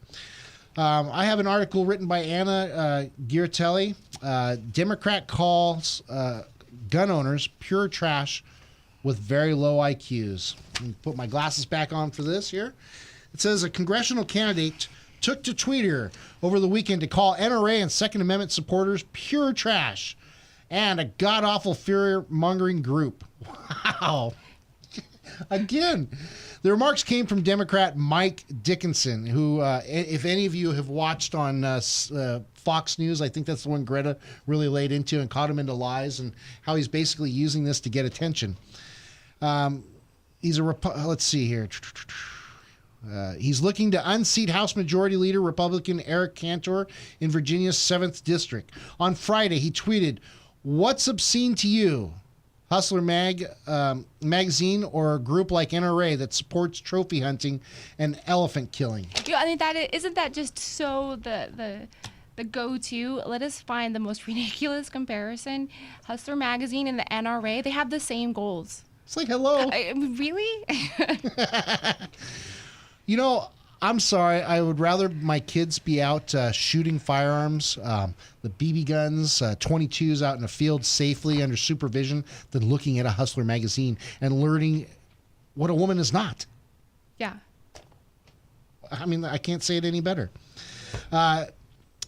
I have an article written by Anna Giartelli. Democrat calls gun owners pure trash with very low IQs. Let me put my glasses back on for this here. It says a congressional candidate took to Twitter over the weekend to call NRA and Second Amendment supporters pure trash and a god-awful fear-mongering group. Wow. Again, the remarks came from Democrat Mike Dickinson, who, if any of you have watched on Fox News, I think that's the one Greta really laid into and caught him into lies, and how he's basically using this to get attention. He's let's see here. He's looking to unseat House Majority Leader Republican Eric Cantor in Virginia's 7th District. On Friday, he tweeted, "What's obscene to you? Hustler magazine or a group like NRA that supports trophy hunting and elephant killing?" Yeah, I mean, isn't that just so the go-to? Let us find the most ridiculous comparison. Hustler magazine and the NRA, they have the same goals. It's like, hello. Really? I'm sorry. I would rather my kids be out shooting firearms, the BB guns, 22s out in a field safely under supervision than looking at a Hustler magazine and learning what a woman is not. Yeah. I mean, I can't say it any better.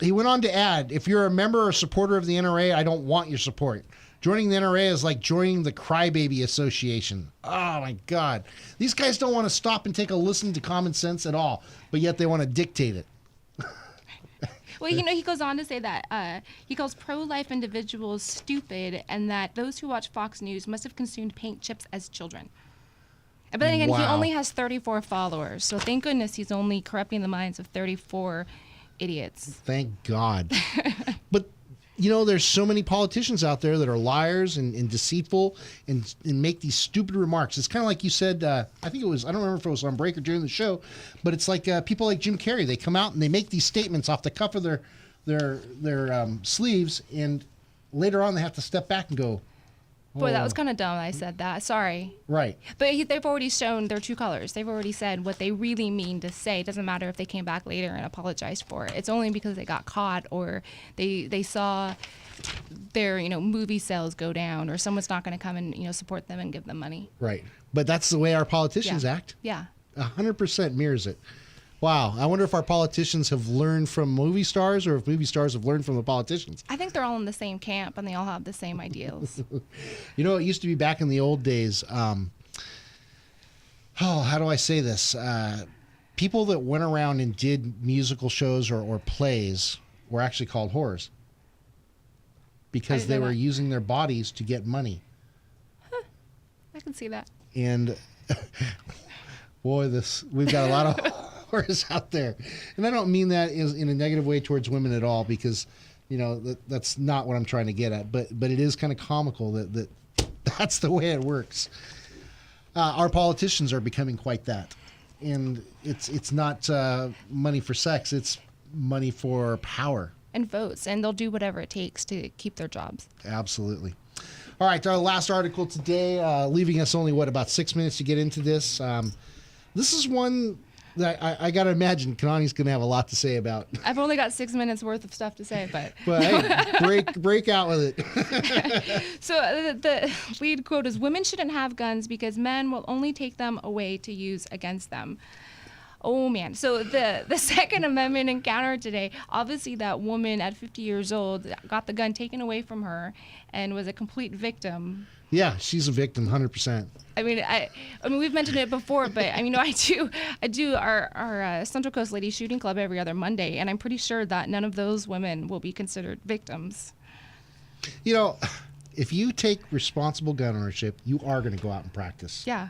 He went on to add, if you're a member or supporter of the NRA, I don't want your support. Joining the NRA is like joining the Crybaby Association. Oh, my God. These guys don't want to stop and take a listen to common sense at all, but yet they want to dictate it. Well, he goes on to say that he calls pro-life individuals stupid and that those who watch Fox News must have consumed paint chips as children. But then again, He only has 34 followers, so thank goodness he's only corrupting the minds of 34 idiots. Thank God. But there's so many politicians out there that are liars and deceitful and make these stupid remarks. It's kind of like you said, I think it was, I don't remember if it was on break or during the show, but it's like people like Jim Carrey. They come out and they make these statements off the cuff of their sleeves, and later on they have to step back and go, Boy, that was kind of dumb. I said that. Sorry. Right. But they've already shown their true colors. They've already said what they really mean to say. It doesn't matter if they came back later and apologized for it. It's only because they got caught or they saw their movie sales go down, or someone's not going to come and support them and give them money. Right. But that's the way our politicians act. Yeah. 100% mirrors it. Wow. I wonder if our politicians have learned from movie stars or if movie stars have learned from the politicians. I think they're all in the same camp and they all have the same ideals. It used to be back in the old days. How do I say this? People that went around and did musical shows or plays were actually called whores because they were using their bodies to get money. Huh. I can see that. And boy, we've got a lot of whores out there, and I don't mean that in a negative way towards women at all, because that's not what I'm trying to get at. But it is kind of comical that that's the way it works. Our politicians are becoming quite that, and it's not money for sex. It's money for power. And votes, and they'll do whatever it takes to keep their jobs. Absolutely. All right, our last article today, leaving us only, about 6 minutes to get into this. This is one that I got to imagine Kanani's going to have a lot to say about. I've only got 6 minutes worth of stuff to say, but hey, break out with it. So the lead quote is, "Women shouldn't have guns because men will only take them away to use against them." Oh man! So the Second Amendment encounter today. Obviously, that woman at 50 years old got the gun taken away from her and was a complete victim. Yeah, she's a victim, 100%. I mean, we've mentioned it before, but I mean, I do our Central Coast Ladies Shooting Club every other Monday, and I'm pretty sure that none of those women will be considered victims. You know, if you take responsible gun ownership, you are going to go out and practice. Yeah.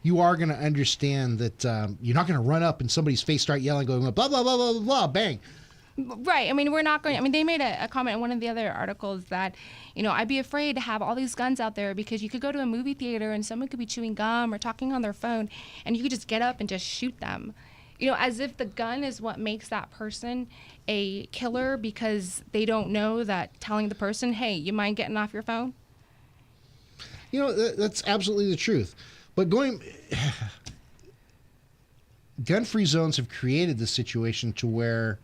You are going to understand that you're not going to run up in somebody's face, start yelling, going blah, blah, blah, blah, blah, blah, bang. Right. I mean, we're not going. I mean, they made a comment in one of the other articles that, I'd be afraid to have all these guns out there because you could go to a movie theater and someone could be chewing gum or talking on their phone and you could just get up and just shoot them. As if the gun is what makes that person a killer because they don't know that telling the person, hey, you mind getting off your phone? That's absolutely the truth. But gun-free zones have created this situation to where,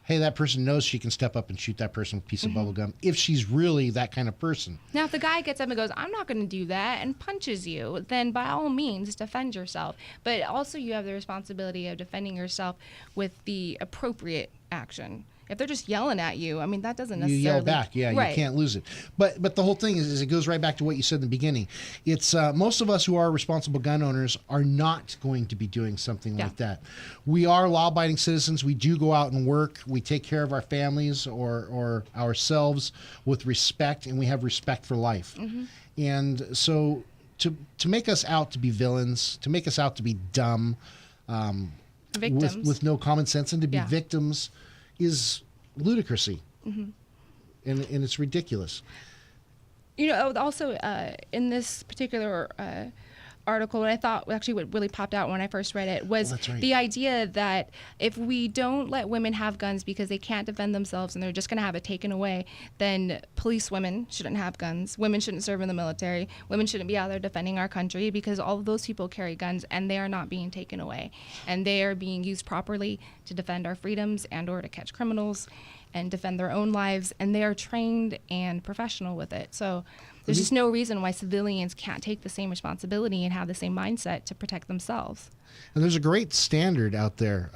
hey, that person knows she can step up and shoot that person with a piece of bubble gum if she's really that kind of person. Now, if the guy gets up and goes, I'm not going to do that, and punches you, then by all means, defend yourself. But also you have the responsibility of defending yourself with the appropriate action. If they're just yelling at you, I mean, that doesn't necessarily... You yell back, yeah, right. You can't lose it. But the whole thing is it goes right back to what you said in the beginning. It's most of us who are responsible gun owners are not going to be doing something like that. We are law-abiding citizens. We do go out and work. We take care of our families or ourselves with respect, and we have respect for life. Mm-hmm. And so to make us out to be villains, to make us out to be dumb, with no common sense, and to be victims is ludicrousy. Mm-hmm. And it's ridiculous. Also in this particular article, what I thought actually what really popped out when I first read it was the idea that if we don't let women have guns because they can't defend themselves and they're just going to have it taken away, then police women shouldn't have guns. Women shouldn't serve in the military. Women shouldn't be out there defending our country because all of those people carry guns and they are not being taken away. And they are being used properly to defend our freedoms and or to catch criminals and defend their own lives. And they are trained and professional with it. So there's just no reason why civilians can't take the same responsibility and have the same mindset to protect themselves. And there's a great standard out there.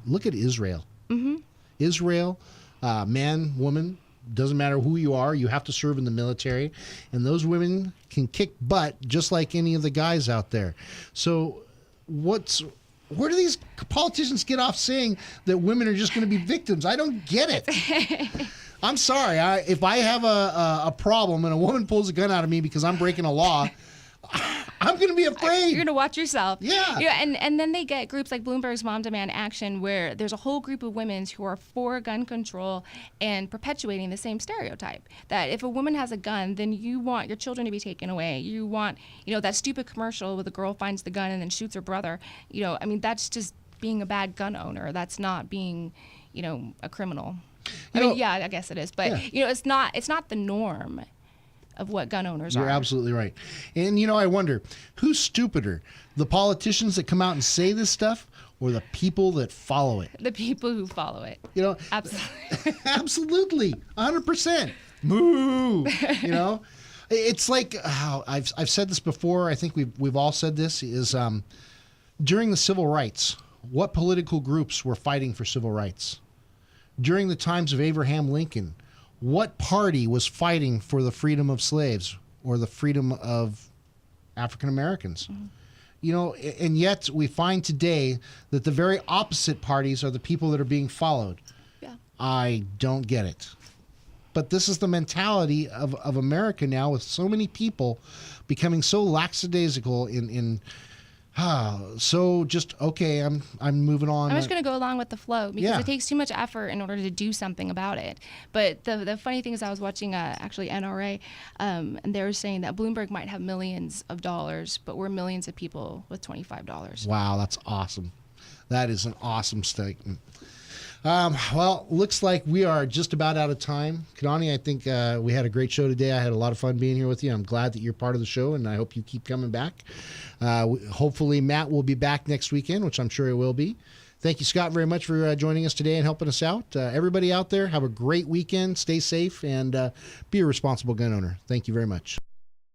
Look at Israel. Mm-hmm. Israel, man, woman, doesn't matter who you are, you have to serve in the military. And those women can kick butt just like any of the guys out there. So where do these politicians get off saying that women are just going to be victims? I don't get it. I'm sorry. If I have a problem and a woman pulls a gun out of me because I'm breaking a law, I'm going to be afraid. You're going to watch yourself. Yeah. And then they get groups like Bloomberg's Mom Demand Action where there's a whole group of women who are for gun control and perpetuating the same stereotype that if a woman has a gun, then you want your children to be taken away. You want, that stupid commercial where the girl finds the gun and then shoots her brother. That's just being a bad gun owner. That's not being, a criminal. I guess it is, but it's not the norm of what gun owners are. You're absolutely right. And I wonder who's stupider, the politicians that come out and say this stuff or the people that follow it? The people who follow it. Absolutely. Absolutely. 100%. Moo. It's like I've said this before. I think we've all said this is during the civil rights, what political groups were fighting for civil rights? During the times of Abraham Lincoln, what party was fighting for the freedom of slaves or the freedom of African Americans? Mm-hmm. And yet we find today that the very opposite parties are the people that are being followed. Yeah. I don't get it. But this is the mentality of America now with so many people becoming so lackadaisical in so just okay. I'm moving on. I'm just going to go along with the flow because it takes too much effort in order to do something about it. But the funny thing is, I was watching actually NRA, and they were saying that Bloomberg might have millions of dollars, but we're millions of people with $25. Wow, that's awesome. That is an awesome statement. Well, looks like we are just about out of time. Kadani, I think we had a great show today. I had a lot of fun being here with you. I'm glad that you're part of the show, and I hope you keep coming back. Hopefully, Matt will be back next weekend, which I'm sure he will be. Thank you, Scott, very much for joining us today and helping us out. Everybody out there, have a great weekend. Stay safe and be a responsible gun owner. Thank you very much.